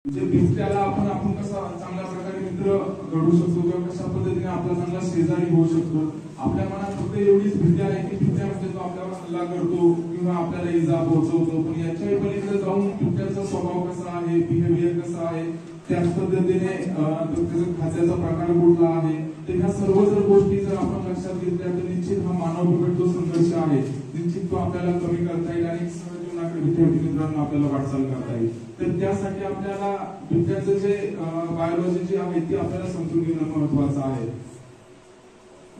म्हणजे बिबट्याला आपण कसा चांगल्या प्रकारे मित्र घडू शकतो किंवा कशा पद्धतीने आपला चांगला शेजारी होऊ शकतो. आपल्या मनात फक्त एवढीच भीती आहे की बिबट्या म्हणजे तो आपल्यावर हल्ला करतो किंवा आपल्याला इजा पोहोचवतो, पण याच्या पलीकडे जाऊन बिबट्याचा स्वभाव कसा आहे, बिहेवियर कसा आहे, त्याच पद्धतीने त्याचा खाद्याचा प्रकार कुठला आहे, तर ह्या सर्व जर गोष्टी जर आपण लक्षात घेतल्या तर निश्चित हा मानव बिबट जो संघर्ष आहे निश्चित तो आपल्याला कमी करता येईल आणि सहजीवनाकडे विद्यार्थी मित्रांनो आपल्याला वाटचाल करता येईल. तर त्यासाठी आपल्याला बिबट्याचं जे बायोलॉजी जी आहे ती आपल्याला समजून घेणं महत्वाचं आहे.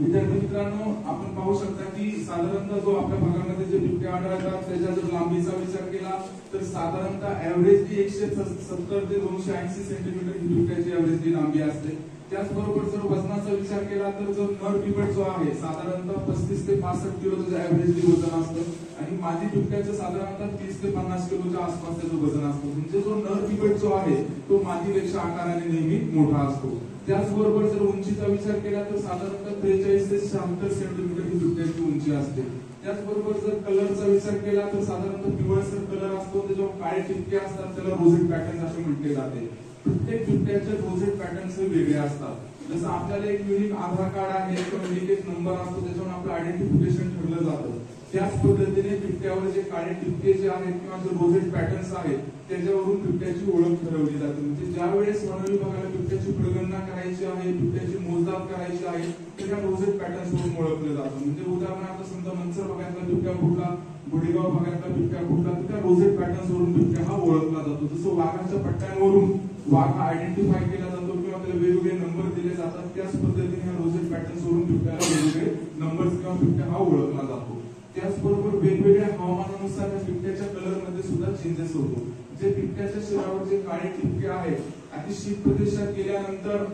विद्यार्थी मित्रांनो, आपण पाहू शकता की साधारणतः जो आपल्या भागामध्ये जे बिबटे आढळतात त्याच्या जर लांबीचा विचार केला तर साधारणतः ऍव्हरेजली 170 ते 280 सेंटीमीटर ही बिबट्याची ऍव्हरेजली लांबी असते. त्याचबरोबर जर वजनाचा विचार केला तर जो नर बिबट जो आहे साधारणतः 35 ते 65 किलोचं ऍव्हरेजली वजन असतं आणि मादी बिबट्याचं साधारणतः 30 ते 50 किलोच्या आसपास त्याचं वजन असतं. म्हणजे जो नर बिबट जो आहे तो मादीपेक्षा आकाराने नेहमी मोठा असतो. त्याचबरोबर जर उंचीचा विचार केला तर साधारणतः 43 ते 76 सेंटीमीटर ही बिबट्याची उंची असते. त्याचबरोबर जर कलरचा विचार केला तर साधारणतः पिवळसर कलर असतो, त्याच्यावर काळे ठिपके असतात, त्याला रोझेट पॅटर्न असे म्हटले जाते. प्रत्येक बिबट्याचे रोझेट पॅटर्न्स वेगळे असतात. जसं आपल्याला एक युनिक आधार कार्ड आहे किंवा युनिक एक नंबर असतो त्याच्यावर आपलं आयडेंटिफिकेशन ठरलं जातं, त्याच पद्धतीने बिबट्यावर जे काळे ठिपके जे आहेत किंवा जे रोझेट पॅटर्न्स आहेत त्याच्यावरून बिबट्याची ओळख ठरवली जाते. म्हणजे ज्या वेळेस वन विभागाला बिबट्याची प्रगणना करायची आहे, बिबट्याची मोजदाद करायची आहे, तर त्या रोझेट पॅटर्न्स वरून ओळखलं जातं. म्हणजे उदाहरणार्थ समजा मंचर भागातला बिबट्या कुठला, गुडेगाव भागातला बिबट्या कुठला, तर त्या रोझेट पॅटर्न्स वरून बिबट्या हा ओळखला जातो. जसं वाघाच्या पट्ट्यांवरून वाघ हा आयडेंटिफाय केला जातो किंवा त्याला वेगवेगळे नंबर दिले जातात, त्याच पद्धतीने ह्या रोझेट पॅटर्न्स वरून बिबट्याला वेगवेगळे नंबर्स किंवा बिबट्या हा ओळखला जातो. त्याचबरोबर वेगवेगळ्या हवामानानुसार त्या बिबट्याच्या कलर मध्ये सुद्धा चेंजेस होतो. जे बिबट्याच्या शरीरावर जे काळे ठिपके आहेत अति शीत प्रदेशात गेल्यानंतर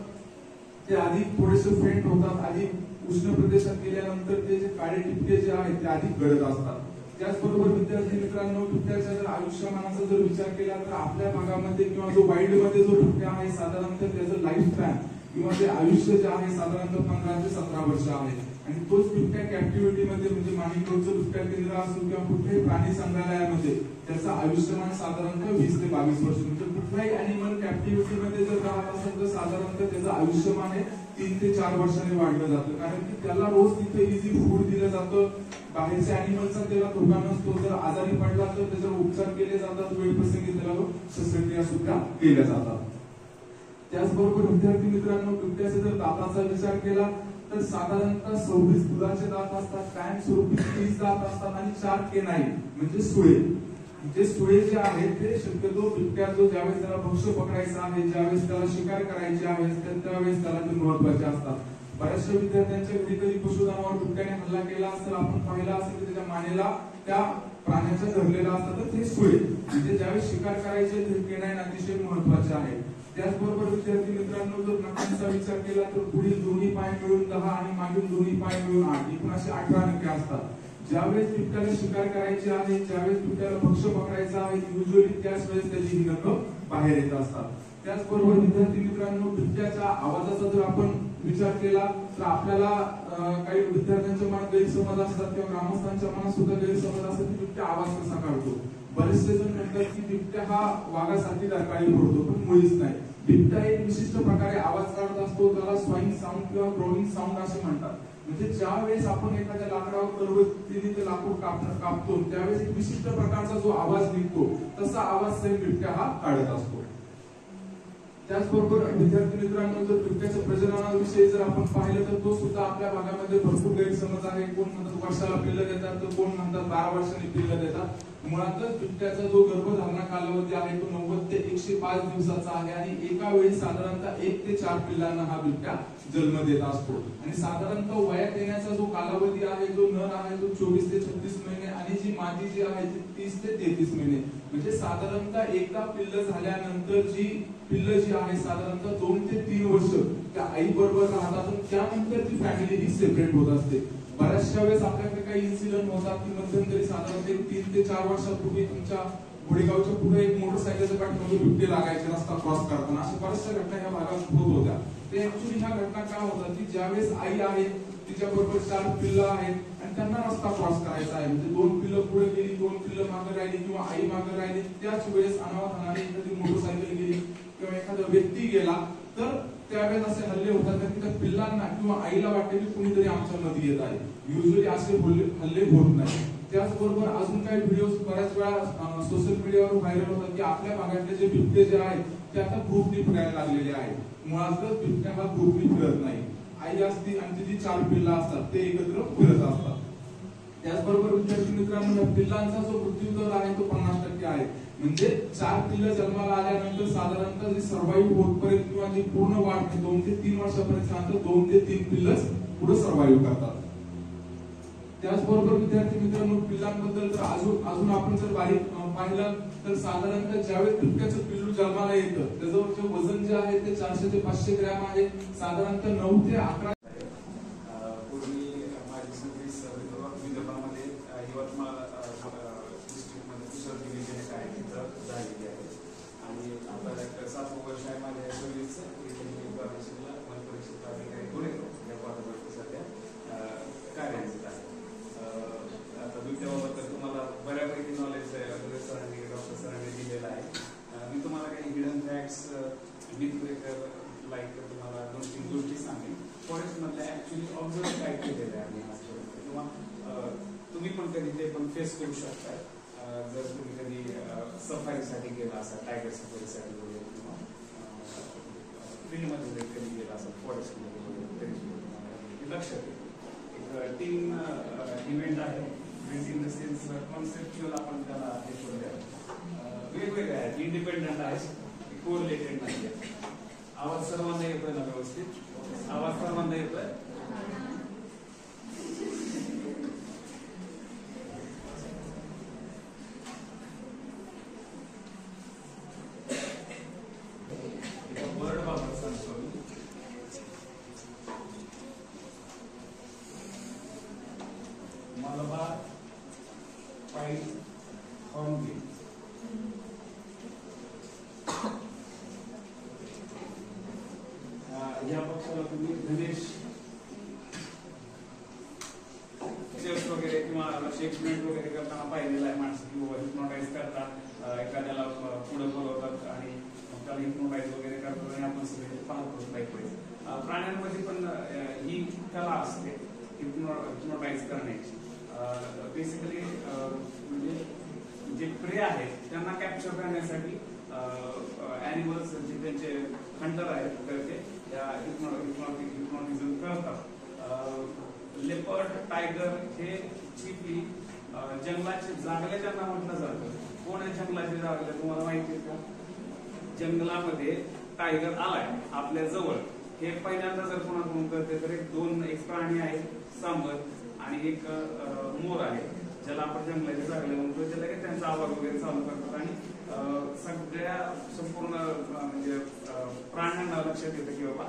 ते अधिक थोडेसे फेंट होतात, अधिक उष्ण प्रदेशात गेल्यानंतर ते जे काळे ठिपके जे आहेत ते अधिक गडद असतात. त्याचबरोबर विद्यार्थी मित्रांनो, बिबट्याच्या जर आयुष्यमानाचा जर विचार केला तर आपल्या भागामध्ये किंवा जो वाईल्ड मध्ये जो बिबट्या आहे साधारणतः त्याचं लाईफ स्पॅन किंवा ते आयुष्य जे आहे साधारणतः 15 ते 17 वर्ष आहे. आणि तोच बिबट्या कॅप्टिव्हिटी मध्ये म्हणजे माणिकरोडचं बिबट्या केंद्र असो किंवा कुठल्याही प्राणी संग्रहालयामध्ये त्याचं आयुष्यमान साधारणतः 20 ते 22 वर्ष. म्हणजे कुठल्याही अॅनिमल कॅप्टिव्हिटी मध्ये जर राहत असेल तर साधारणतः त्याचं आयुष्यमान हे 3 ते 4 वर्षांनी वाढलं जातं, कारण की त्याला रोज तिथे इझी फूड दिलं जातं, बाहेरच्या अॅनिमलचा त्याला धोका नसतो, जर आजारी पडला तर त्याच्यावर उपचार केले जातात, वेळप्रसंगी त्याला शस्त्रक्रिया सुद्धा केल्या जातात. त्याचबरोबर विद्यार्थी मित्रांनो, बिबट्याचा जर दाताचा विचार केला तर साधारणतः 26 दुधाचे दात असतात, कायमस्वरूपी 30 दात असतात आणि 4 केनाईन म्हणजे सुळे. जे सुळे जे आहेत ते शक्यतो बिबट्या जो ज्यावेळेस त्याला भक्ष्य पकडायचा आहे, ज्यावेळेस त्याला शिकार करायची आहे त्यावेळेस त्याला ते महत्वाचे असतात. बऱ्याचशा विद्यार्थ्यांच्या घरी कधी पशुधनावर बिबट्याने हल्ला केला असेल, आपण पाहिलं असेल की त्याच्या मानेला त्या प्राण्याच्या धरलेला असतात तर ते सुळे. म्हणजे ज्यावेळेस शिकार करायचे ते केनाईन अतिशय महत्वाचे आहे. त्याचबरोबर विद्यार्थी मित्रांनो, जर नखांचा विचार केला तर पुढील दोन्ही पाय मिळून 10 आणि मागील दोन्ही पाय मिळून 8 एकूण असे 18 नखे असतात. ज्यावेळेस बिबट्याला शिकार करायची आहे, ज्यावेळेस बिबट्याला भक्ष्य पकडायचं आहे, युजली त्याच वेळेस त्याची ही नखं बाहेर येत असतात. त्याचबरोबर विद्यार्थी मित्रांनो, बिबट्याच्या आवाजाचा जर आपण विचार केला तर आपल्याला काही विद्यार्थ्यांच्या मनात गैरसमज असतात किंवा ग्रामस्थांच्या मनात सुद्धा गैरसमज असतात की बिबट्या आवाज कसा काढतो. बरेचसे जण म्हणतात की बिबट्या हा वाघासारखी डरकाळी फोडतो, पण मुळीच नाही. बिबट्या एक विशिष्ट प्रकारे आवाज काढत असतो, त्याला स्वाईंग साऊंड किंवा ग्रोविंग साऊंड असे म्हणतात. म्हणजे ज्या वेळेस आपण एखाद्या लाकडावर करवतीने ते लाकूड कापतो त्यावेळेस एक विशिष्ट प्रकारचा जो आवाज निघतो तसा आवाज सेम बिबट्या हा काढत असतो. त्याचबरोबर विद्यार्थी मित्रांनो, जर बिबट्याच्या प्रजननाविषयी जर आपण पाहिलं तर तो सुद्धा आपल्या भागामध्ये भरपूर गैरसमज आहे. कोण म्हणतात वर्षाला पिल्लं देतात, तर कोण म्हणतात 12 वर्षांनी पिल्लं देतात. मुळातच बिबट्याचा जो गर्भधारणा कालावधी आहे तो 90 ते 105 दिवसाचा आहे आणि एका वेळी साधारणतः 1 ते 4 पिल्लांना हा बिबट्या जन्म देत असतो. आणि साधारणतः वयात येण्याचा जो कालावधी आहे, जो नर आहे तो 24 ते 36 महिने आणि जी मादी जी आहे ती 30 ते 33 महिने. म्हणजे साधारणतः एकदा पिल्ल झाल्यानंतर जी पिल्ल जी आहे साधारणतः 2 ते 3 वर्ष त्या आई बरोबर राहतात आणि त्यानंतर ती फॅमिली ही सेपरेट होत असते. बऱ्याचशा वेळेस आपल्याकडे काही इन्सिडेंट होतात की मध्यंतरी साधारणतः 3 ते 4 वर्षापूर्वी तुमच्या घोडेगावच्या पुढे एक मोटरसायकलच्या पाठीमागे बिबटे लागायचे रस्ता क्रॉस करताना. अशा बऱ्याचशा घटना ह्या भागात होत होत्या. ते ऍक्च्युली ह्या घटना का होतात की ज्यावेळेस आई आहे तिच्या बरोबर 4 पिल्लं आहेत आणि त्यांना रस्ता क्रॉस करायचा आहे, म्हणजे 2 पिल्लं पुढे गेली, 2 पिल्लं मागे राहिली किंवा आई मागे राहिली, त्याच वेळेस अनावधानाने एखादी मोटरसायकल गेली गेला तर त्यावेळेस असे हल्ले होतात की त्या पिल्लांना किंवा आईला वाटते की कुणीतरी आमच्या मध्ये येत आहे. युजली असे हल्ले होत नाही. त्याचबरोबर अजून काही व्हिडिओ बऱ्याच वेळा सोशल मीडियावर व्हायरल होतात की आपल्या भागातले जे बिबटे जे आहेत ते आता ग्रुपनी फिरायला लागलेले आहेत. मुळातच बिबट्या हा ग्रुपनी फिरत नाही. आई असती आणि तिची 4 पिल्ला असतात ते एकत्र फिरत असतात. त्याचबरोबर विद्यार्थी मित्रांनो, पिल्लांचा जो मृत्यू दर आहे तो 50% आहे. म्हणजे 4 पिल्लं जन्माला आल्यानंतर साधारणतः जे सर्व्हाइव्ह होतपर्यंत किंवा जी पूर्ण वाढ 2 ते 3 वर्षापर्यंत सांगतो 2 ते 3 पिल्लंच पुढे सर्व्हाइव्ह करतात. त्याचबरोबर विद्यार्थी मित्रांनो, पिल्लांबद्दल जर अजून आपण जर बारीक पाहिलं तर साधारणतः ज्यावेळेस बिबट्याचं पिल्लू जन्माला येतं त्याचं जे वजन जे आहे ते 400 ते 500 ग्रॅम आहे. साधारणतः 9 ते 11 यवतमाळ डिस्ट्रिक्टमध्ये दुसरं डिव्हिजन एक आहे तिथं झालेली आहे. आणि आपल्याला 7 वर्ष आहे माझ्या सर्व्हिसचं. परिषदेला परिषद अधिकारी गुन्हेगार या पदावरती सध्या कार्यरत आहे. आता बिबट्याबाबत तुम्हाला बऱ्यापैकी नॉलेज सरांनी डॉक्टर सरांनी दिलेलं आहे. मी तुम्हाला काही hidden facts myth breaker like तुम्हाला 2-3 गोष्टी सांगेन. फॉरेस्टमधल्या ऍक्च्युली ऑब्झर्व काय केलेलं आहे आम्ही आजपर्यंत किंवा तुम्ही पण कधी ते पण फेस करू शकता. जर तुम्ही कधी सफारीसाठी गेला असाल, टायगर सफारीसाठी वगैरे किंवा फील्डमध्ये जर कधी गेला असाल फॉरेस्टमध्ये वगैरे तरी तुम्हाला लक्षात येईल. एक टीम इव्हेंट आहे. इन द सेन्स कॉन्सेप्च्युअल आपण त्याला हे करूया. वेगवेगळे आहेत, इंडिपेंडंट आहेत, कोरिलेटेड नाही. आवाज सर्वांना येतोय ना व्यवस्थित? आवाज सर्वांना येतोय? Malabar point hornbill. या पक्षाला तुम्ही गणेश सेल्स वगैरे किंवा एक्सपेरिमेंट वगैरे करताना पाहिलेलं आहे. माणसं किंवा हिप्नोटाईज करतात, एखाद्याला पुढे बोलवतात आणि त्याला हिप्नोटाईज वगैरे करतात आणि आपण सगळे पाहतो. प्राण्यांमध्ये पण ही कला असते हिप्नोटाईज करण्याची. बेसिकली म्हणजे जे प्रे आहेत त्यांना कॅप्चर करण्यासाठी ॲनिमल्स जे त्यांचे हंटर आहेत तर ते त्या हिप्नोटिझम करतात. लेपर्ड, टायगर हे चिपली जंगलाचे जागले त्यांना म्हटलं जातं. कोण आहे जंगलाचे जागले तुम्हाला माहिती आहे का? जंगलामध्ये टायगर आलाय आपल्या जवळ हे पहिल्यांदा जर कोणाकडून करते तर एक प्राणी आहे सांबर आणि एक मोर आहे ज्याला आपण जंगलाचे जागले म्हणतो. ज्याला की त्यांचा आवाज वगैरे चालू करतात आणि सगळ्या संपूर्ण म्हणजे प्राण्यांना लक्षात येतं की बाबा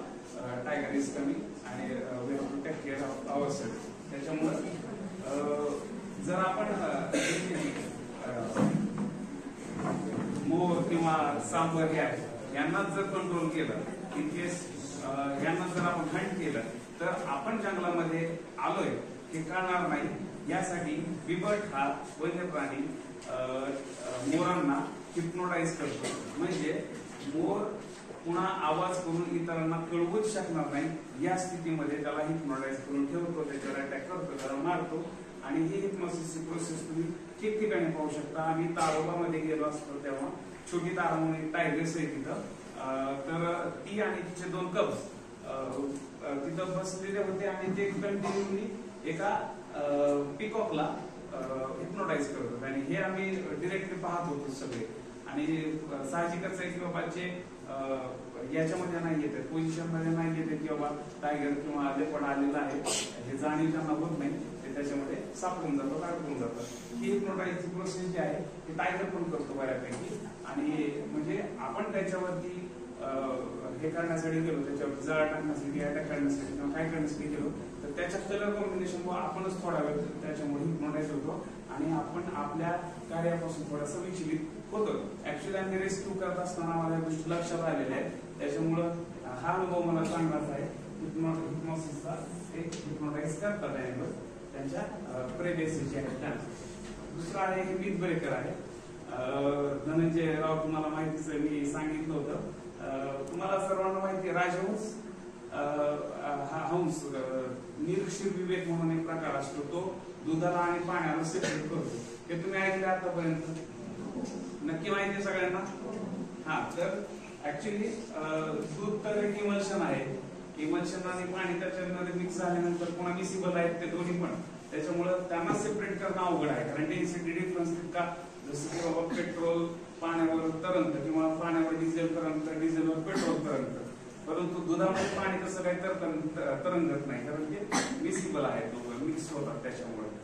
टायगर इज कमिंग आणि we have to take care of ourself. त्याच्यामुळे जर आपण मोर किंवा सांबर हे आहे यांनाच जर कंट्रोल केलं, इन केस यांना जर आपण हंट केलं तर आपण जंगलामध्ये आलोय हे कळणार नाही. यासाठी बिबट हा वन्य प्राणी मोरांना हिप्नोटाईज करतो. म्हणजे मोर पुन्हा आवाज करून इतरांना कळवूच शकणार नाही या स्थितीमध्ये त्याला हिप्नोटाईज करून ठेवतो, त्याच्यावर अटॅक करतो, त्याला मारतो. आणि ही हिप्नोसिसची प्रोसेस तुम्ही ठिकठिकाणी पाहू शकता. आम्ही ताडोबामध्ये गेलो असतो तेव्हा छोटी तारा म्हणून टायगर्स आहे तिथं. तर ती आणि तिचे 2 कब्स तिथं बसलेले होते आणि ते कंटिन्यूली एका पिकॉकला हिप्नोटाईज करत होते आणि हे आम्ही डिरेक्टली पाहत होतो सगळे. आणि साहजिकच आहे की बाबा जे याच्यामध्ये नाही येते, पोझिशन मध्ये नाही येते की बाबा टायगर किंवा लेपर्ड आलेला आहे हे जाणीव त्यांना होत नाही, ते त्याच्यामध्ये सापडून जातात, अडकून जातात. ही हिप्नोटाईजची प्रोसेस जी आहे ती टायगर पण करतो बऱ्यापैकी. आणि म्हणजे आपण त्याच्यावरती हे करण्यासाठी गेलो, त्याच्यावर जाळ टाकण्यासाठी, अटॅक करण्यासाठी किंवा काय करण्यासाठी गेलो तर त्याच्या कलर कॉम्बिनेशन आपणच थोडा वेळ त्याच्यामुळे हिप्नोटाईज होतो आणि आपण आपल्या कार्यापासून थोडासा विचलित होतो. ऍक्च्युअली आम्ही रेस्क्यू करत असताना मला गोष्टी लक्षात आलेल्या आहेत. त्याच्यामुळं हा अनुभव मला चांगलाच आहे. हिप्नोसिसचा ते हिप्नोटाईज करतात ॲनिमल त्यांच्या प्रेबेसिस जे आहेत त्यांना. दुसरं आहे हे मिथ ब्रेकर आहे. धनंजय राव तुम्हाला माहितीच आहे, मी सांगितलं होतं. तुम्हाला सर्व राजहंस हंस निरीक्षक विवेक म्हणून एक प्रकार असतो, तो दुधाला आणि पाण्याला सेपरेट करतो. हे तुम्ही ऐकले आतापर्यंत? नक्की माहिती आहे सगळ्यांना? हा, तर ऍक्च्युली दूध तर एक इमल्शन आहे. इमल्शन आणि पाणी त्याच्यामध्ये मिक्स झाल्यानंतर पुन्हा मिसिबल आहेत ते दोन्ही पण, त्याच्यामुळं त्यांना सेपरेट करणं अवघड आहे. कारण डेन्सिटी डिफरन्स इतका, जसं की बाबा पेट्रोल पाण्यावर तरंगतं किंवा पाण्यावर डिझेल तरंगतं, डिझेलवर पेट्रोल तरंगतं, परंतु दुधामध्ये पाणी तसं काही तरंगत नाही, कारण ते मिसिबल आहे, दोघं मिक्स होतात. त्याच्यामुळे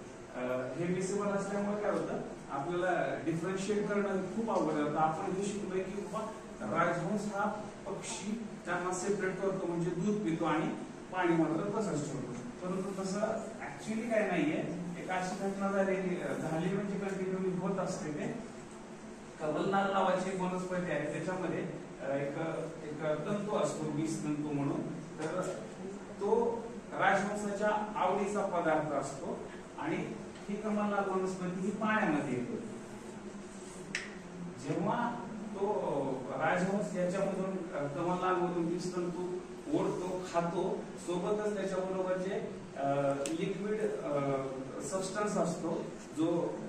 हे मिसिबल असल्यामुळे काय होतं, आपल्याला डिफरन्शिएट करणं खूप अवघड होतं. आपण हे शिकलोय की बाबा राजहंस हा पक्षी त्यांना सेपरेट करतो, म्हणजे दूध पितो आणि पाणी मात्र तसंच ठेवतो. परंतु तसं ऍक्च्युली काय नाहीये. एक अशी घटना झाली म्हणजे कंटिन्यू होत असते. ते कमलनार नावाची एक वनस्पती आहे, त्याच्यामध्ये एक तंतू असतो, विष तंतू म्हणून. तर तो राजहंसाच्या आवडीचा पदार्थ असतो आणि ही कमलनार वनस्पती ही पाण्यामध्ये येते. जेव्हा तो राजहंस याच्यामधून कमलनार मधून विष तंतू ओढतो, खातो, सोबतच त्याच्याबरोबर जे लिक्विड सबस्टन्स असतो जो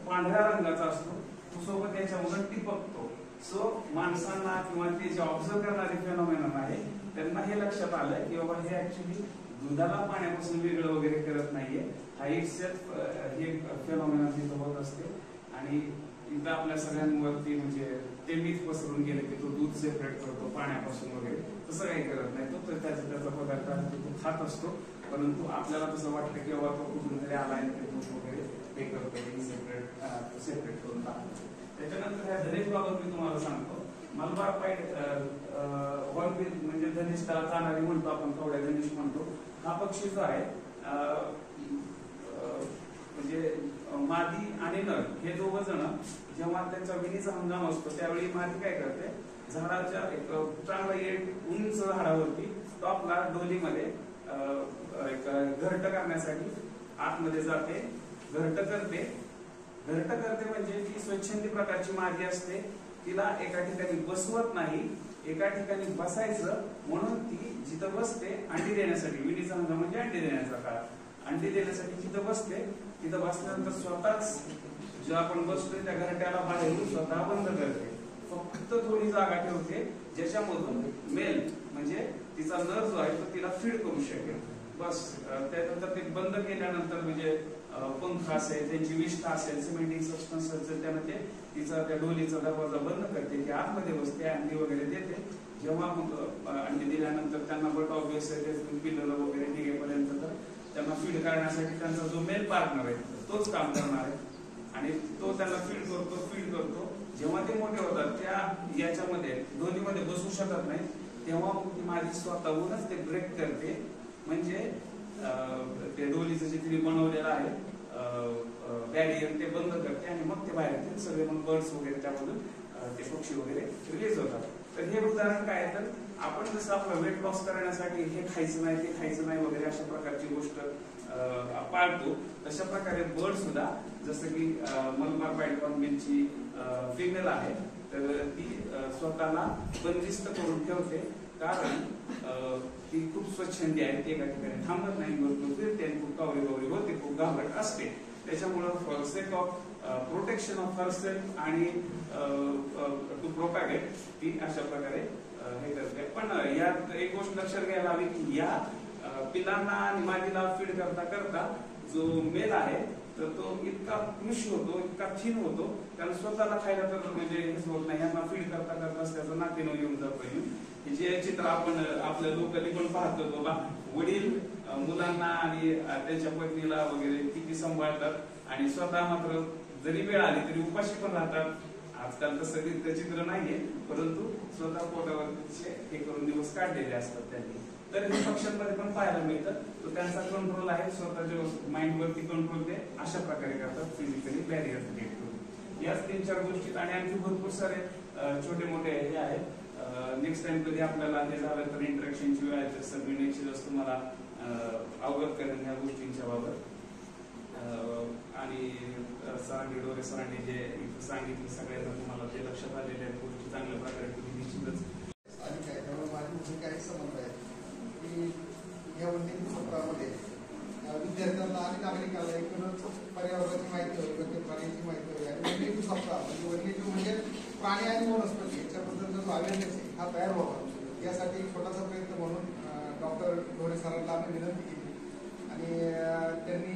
पांढऱ्या रंगाचा असतो, तो सोबत याच्यामधून टिपकतो. सो माणसांना किंवा ते जे ऑब्झर्व करणारे फेनॉमेनॉन आहे त्यांना हे लक्षात आलं की बाबा हे ऍक्च्युली दुधाला पाण्यापासून वेगळं वगैरे करत नाहीये, हा इटसेल्फ हे फेनॉमेनॉन तिथं होत असते. आणि इथं आपल्या सगळ्यांवरती म्हणजे ते मीठ पसरून गेले की तो दूध सेपरेट करतो पाण्यापासून वगैरे, तसं काही करत नाही. तो त्याचा पदार्थ तो खात असतो, परंतु आपल्याला तसं वाटतं की बाबा तो कुठून तरी आलाय ते दूध वगैरे हे करतो, सेपरेट करून टाकतो. त्याच्यानंतर ह्या धनेश बाबत मी तुम्हाला सांगतो. मलबार पाईट हॉर्नबिल म्हणजे धनेश, त्याला जाणारी म्हणतो आपण, कवड्या धनेश म्हणतो. हा पक्षी जो आहे म्हणजे मादी आणि नर हे दोघं जण जेव्हा त्यांचा विणीचा हंगाम असतो त्यावेळी मादी काय करते, झाडाच्या एक चांगला उंच झाडावरती टॉपला डोलीमध्ये एक घरट करण्यासाठी आतमध्ये जाते, घरट करते म्हणजे ती स्वच्छंदी प्रकारची मादी असते. तिला एका ठिकाणी बसवत नाही, एका ठिकाणी बसायचं म्हणून ती जिथं बसते अंडी देण्यासाठी, विणीचा हंगाम म्हणजे अंडी देण्याचा काळ, अंडी देण्यासाठी जिथं बसते, तिथं बसल्यानंतर स्वतःच जेव्हा आपण बसतोय त्या घरट्याला बाहेरून स्वतः बंद करते. फक्त थोडी जागा ठेवते ज्याच्यामधून मेल म्हणजे तिचा नर जो आहे तो तिला फीड करू शकेल. बस त्यानंतर ते बंद केल्यानंतर म्हणजे पंख असेल, त्यांची विष्ठा असेल, सिमेंटिंग सबस्टन्स असेल, त्यानं ते तिचा त्या डोलीचा दरवाजा बंद करते, ती आतमध्ये बसते, अंडी वगैरे देते. जेव्हा मग अंडी दिल्यानंतर त्यांना बट ऑब्वियस पिल्लं वगैरे निघेपर्यंत तर त्यांना फीड करण्यासाठी त्यांचा जो मेल पार्टनर आहे तोच काम करणार आहे आणि तो त्यांना फीड करतो. जेव्हा ते मोठे होतात त्या याच्यामध्ये दोन्हीमध्ये बसू शकत नाही, तेव्हा मग ती माझी स्वतःहूनच ते ब्रेक करते, म्हणजे ते डोलीचं जे तिने बनवलेलं आहे बॅरियर ते बंद करते आणि मग ते बाहेर येते. सगळे मग बर्ड्स वगैरे त्यामधून ते पक्षी वगैरे रिलीज होतात. तर हे उदाहरण काय आहे, तर आपण जसं आपलं वेट लॉस करण्यासाठी हे खायचं नाही ते खायचं नाही वगैरे अशा प्रकारची गोष्ट पाळतो, तशा प्रकारे बर्ड सुद्धा जसं की मलबार पाईट हॉर्नबिलची फिमेल आहे तर ती स्वतःला बंदिस्त करून ठेवते, कारण ती खूप स्वच्छंदी आहे, ती एका ठिकाणी थांबत नाही, भरपूर फिरते आणि खूप कावरी होते, खूप घाबरट असते. त्याच्यामुळं for sake of protection of herself आणि टू प्रोपॅगेट ती अशा प्रकारे हे करते. पण यात एक गोष्ट लक्षात घ्यायला हवी की या पिलांना आणि मादीला फीड करता जो मेल आहे तर तो इतका कृषी होतो, इतका थीन होतो, कारण स्वतःला खायला तर म्हणजे हेच होत नाही, यांना फीड करता त्याचं नातीनं येऊन जातो. जे चित्र आपण आपल्या लोकली पण पाहतो, बाबा वडील मुलांना आणि त्यांच्या पत्नीला वगैरे किती सांभाळतात आणि स्वतः मात्र जरी वेळ आली तरी उपाशी पण राहतात. आजकाल तसं चित्र नाहीये, परंतु स्वतः पोटावर हे करून दिवस काढलेले असतात त्यांनी. तर हे पक्ष्यांमध्ये पण पाहायला मिळतं. तो त्यांचा कंट्रोल आहे, स्वतःच्या माइंड वरती कंट्रोल ते अशा प्रकारे करतात, फिजिकली बॅरियर क्रिएट करून. याच 3-4 गोष्टी आणि आणखी भरपूर सारे छोटे मोठे हे आहेत. नेक्स्ट टाइम कधी आपल्याला हे झालं तर इंटरॅक्शनची वेळ आहे, सर मी नेक्स्ट तुम्हाला अवगत करेन ह्या गोष्टींच्या बाबत. आणि सरांनी डोरे सरांनी जे सांगितले सगळ्यांना तुम्हाला ते लक्षात आलेले आहेत गोष्टी चांगल्या प्रकारे तुम्ही निश्चितच आणि काय माझी काही संबंध आहे प्राणी आणि वनस्पती याच्याबद्दल जो अवेअरनेस आहे हा तयार व्हावा यासाठी एक छोटासा प्रयत्न म्हणून डॉक्टर ढोरे सरांना आम्ही विनंती केली आणि त्यांनी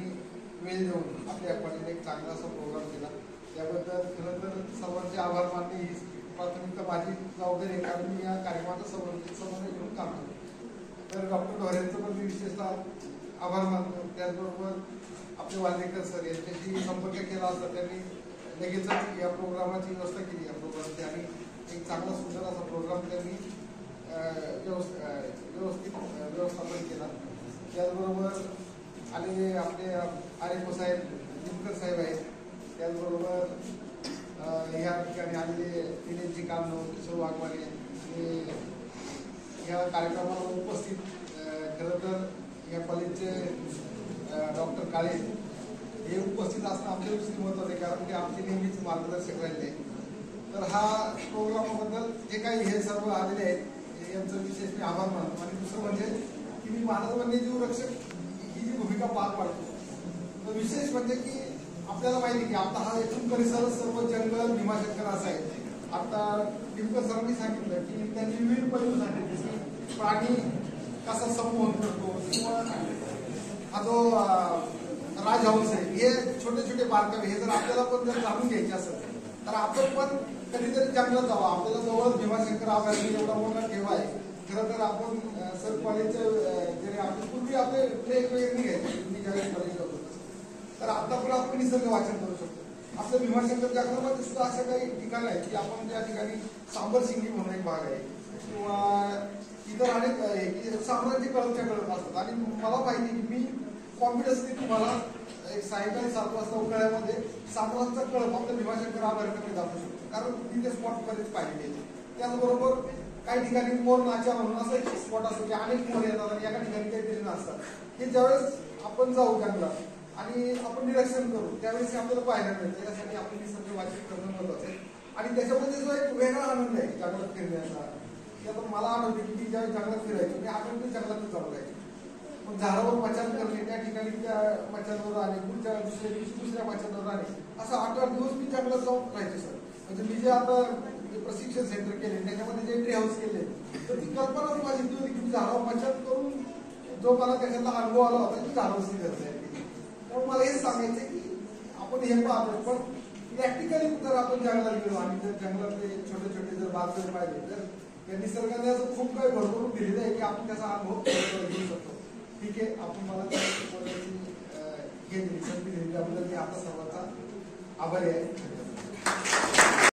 वेळ देऊन आपल्या कॉलेजने एक चांगला असा प्रोग्राम केला. त्याबद्दल खरं तर सर्वांचे आभार मानणे ही प्राथमिकता माझी जबाबदारी आहे, कारण मी या कार्यक्रमाचा समन्वय घेऊन काम करतो. तर डॉक्टर ढोरेंचं पण मी विशेषतः आभार मानतो. त्याचबरोबर आपले वाल्हेकर सर यांच्याशी संपर्क केला असता त्यांनी लगेचच या प्रोग्रामाची व्यवस्था केली. या प्रोग्रामची आणि एक चांगला सुंदर असा प्रोग्राम त्यांनी व्यवस्थापन केला. त्याचबरोबर आलेले आपले आरेको साहेब, दिनकर साहेब आहेत. त्याचबरोबर ह्या ठिकाणी आलेले दिनेशजी कामनो, किशोर वाघमारे आणि या कार्यक्रमाला उपस्थित खरं तर या कॉलेजचे डॉक्टर काळे हे उपस्थित असणं आमच्या दृष्टीने महत्त्वाचं आहे, कारण ते आमचे नेहमीच मार्गदर्शक राहिले. तर हा प्रोग्रामाबद्दल जे काही हे सर्व आलेले आहेत यांचं विशेष मी आभार मानतो. आणि दुसरं म्हणजे की मी मानव वन्यजीव रक्षक ही जी भूमिका पार पाडतो, तर विशेष म्हणजे की आपल्याला माहिती की आता हा इथून परिसर सर्व जंगल भीमाशंकर असा आहे. आता दिनकर सरांनी सांगितलं की त्यांनी विविध पैलू सांगितले की प्राणी कसा समूह करतो किंवा हा जो राजहंस आहे, हे छोटे छोटे बारकावे हे जर आपल्याला पण जर जाणून घ्यायचे असेल तर आपण पण कधीतरी जंगलात जावं. आपल्याला जवळ भीमाशंकर अभयारण्य एवढा मोठा ठेवा आहे. खरं तर आपण सर कॉलेजचे जे आपले पूर्वी आपले प्ले वेगळी घ्यायचे, मी ज्यावेळेस कॉलेजला होतो तर आता पण आपण निसर्ग वाचन करू शकतो. आपल्या भीमाशंकर जागरामध्ये सुद्धा अशा काही ठिकाणं आहेत की आपण त्या ठिकाणी सांबरसिंगी म्हणून एक भाग आहे किंवा इतर अनेक आहे की साम्राज्य कळपच्या कळप असतात. आणि मला माहिती की मी कॉन्फिडन्सली तुम्हाला एक सायंकाळी 7 वाजता उन्हाळ्यामध्ये साम्राज्याचा कळप आपल्या भीमाशंकर अभयारण्याकडे जाऊ शकतो, कारण तिथे स्पॉट बरेच पाहिजे. त्याचबरोबर काही ठिकाणी मोर नाचा म्हणून असं एक स्पॉट असतो की अनेक मोर येतात आणि एका ठिकाणी काहीतरी नसतात. हे ज्यावेळेस आपण जाऊ जंगलात आणि आपण निरीक्षण करू त्यावेळेस आपल्याला पाहायला मिळतं. यासाठी आपण निसर्ग वाचन करणं महत्त्वाचं आहे. आणि त्याच्यामध्ये जो एक वेगळा आनंद आहे जंगलात फिरण्याचा, की आता मला आठवते की मी ज्यावेळी जंगलात फिरायचो मी आपण जंगलातच जाऊ जायचो. मग झाडावर मचान करणे, त्या ठिकाणी त्या मचानवर आले, पुढच्या दुसऱ्या दिवशी दुसऱ्या मचानवर आले, असं 8-8 दिवस मी जंगलात जाऊन राहायचे सर. म्हणजे मी जे आता प्रशिक्षण सेंटर केले त्याच्यामध्ये जे ट्री हाऊस केले तर ती कल्पनाच माझी ती होती की झाडावर मचान करून जो मला त्याच्यातला अनुभव आला होता की झाडावरची गरज आहे. त्यामुळे मला हेच सांगायचं की आपण हे पाहतो पण प्रॅक्टिकली जर आपण जंगलात गेलो आणि जर जंगलातले छोटे छोटे जर भाग जर पाहिले तर त्या निसर्गाने असं खूप काही भरभरून दिलेलं आहे की आपण त्याचा अनुभव घेऊ शकतो. ठीक आहे, आपण मला बोलायची हे दिली संधी दिली त्याबद्दल मी आपला सर्वांचा आभारी आहे.